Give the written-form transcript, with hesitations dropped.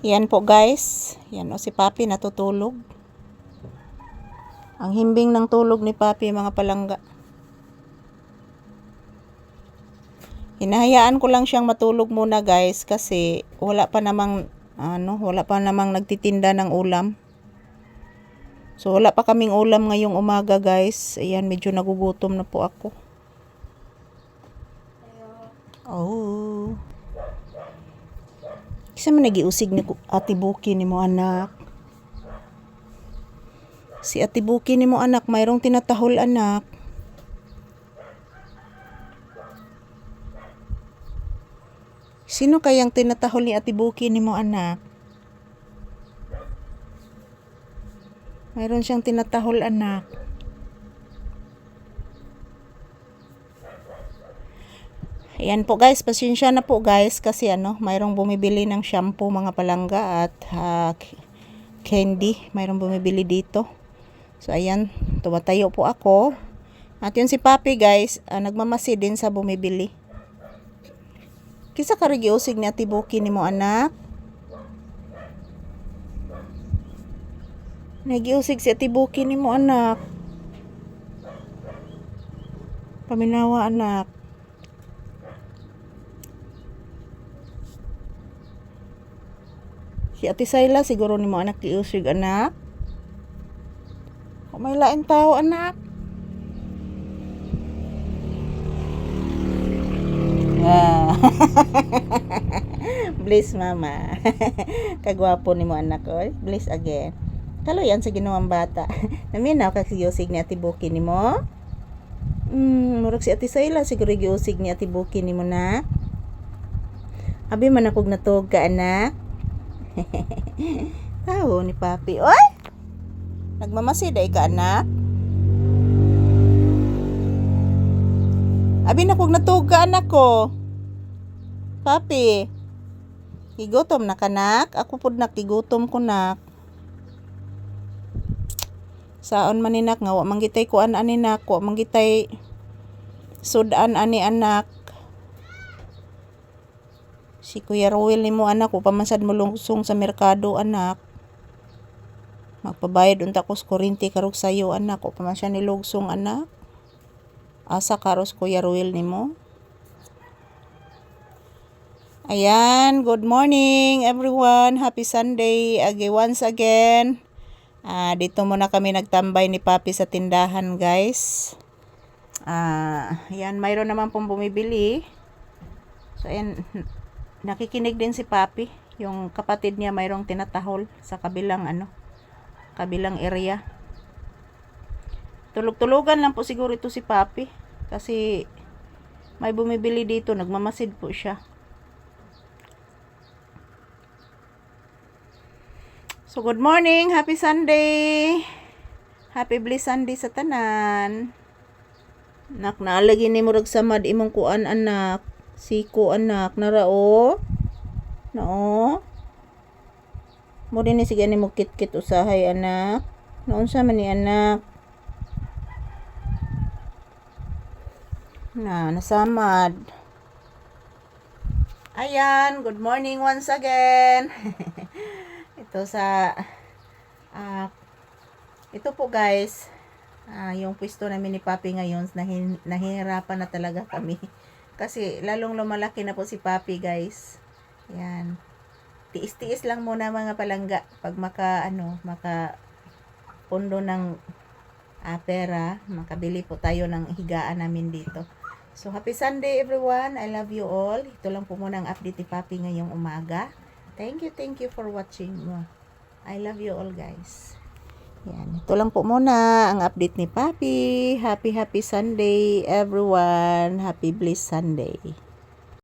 Yan po guys. Yan o si Papi natutulog. Ang himbing ng tulog ni Papi mga palangga. Hinahayaan ko lang siyang matulog muna guys kasi wala pa namang nagtitinda ng ulam. So wala pa kaming ulam ngayong umaga guys. Ayan, medyo nagugutom na po ako. Oh. Kasi man nagiusig ni Ate Buki ni mo anak. Si Ate Buki ni mo anak, mayroong tinatahol anak. Sino kayang tinatahol ni Ate Buki ni mo anak? Mayroon siyang tinatahol anak. Ayan po guys, pasensya na po guys kasi mayroong bumibili ng shampoo mga palangga at candy, mayroong bumibili dito. So ayan, tumatayo po ako. At yun si Papi guys, nagmamasi din sa bumibili. Kisa ka giusig ni Ate Buki ni mo anak. Nagiusig si Ate Buki ni mo anak. Paminawa anak. Si Ate Sayla siguro ni mo anak giusig anak. May lain tao anak. Bless mama. Kagwapo ni mo anak oy. Bless again. Kalo yan sa ginawang bata. Naminaw ka giusig ni Ate Buki ni mo. Murag si Ate Sayla siguro giusig ni Ate Buki ni mo na. Abi man akog natog ka anak. Tao ni Papi. Oy! Nagmamasid ay ka anak. Abi na kog natog ka anak ko. Papi. Gigutom na kanak. Ako pud nakigutom ko nak. Saon man ninak nga wa manggitay kuan ani nak, wa manggitay sudan ani anak. Si Kuya Ruel ni mo anak, upamansad mo lungsong sa merkado anak. Magpabayad unta ko sa kuryente karog sayo anak, upamansya ni lugsong anak. Asa karos Kuya Ruel ni mo. Ayan, good morning everyone. Happy Sunday once again. Dito muna kami nagtambay ni Papi sa tindahan guys. Ayan, mayroon naman pong bumibili. So ayan, nakikinig din si Papi. Yung kapatid niya mayroong tinatahol sa kabilang kabilang area. Tulog-tulugan lang po siguro ito si Papi kasi may bumibili dito, nagmamasid po siya. So good morning, happy Sunday. Happy blessed Sunday sa tanan. Nak naalagi ni murag samad imong kuan anak. Siko anak narao. No. Mo din ni sige ni mo kit-kit usahay anak. Noon sa man ni anak. Nasamad. Ayan, good morning once again. Ito sa ito po guys. Yung pwesto namin ni Papi ngayon, nahihirapan na talaga kami. Kasi lalong lumalaki na po si Papi guys. Yan. Tiis-tiis lang muna mga palangga pag maka pundo ng pera, makabili po tayo ng higaan namin dito. So happy Sunday everyone. I love you all. Ito lang po muna ang update ni Papi ngayong umaga. Thank you for watching. I love you all guys. Yan, ito lang po muna ang update ni Papi. Happy Sunday everyone. Happy blessed Sunday.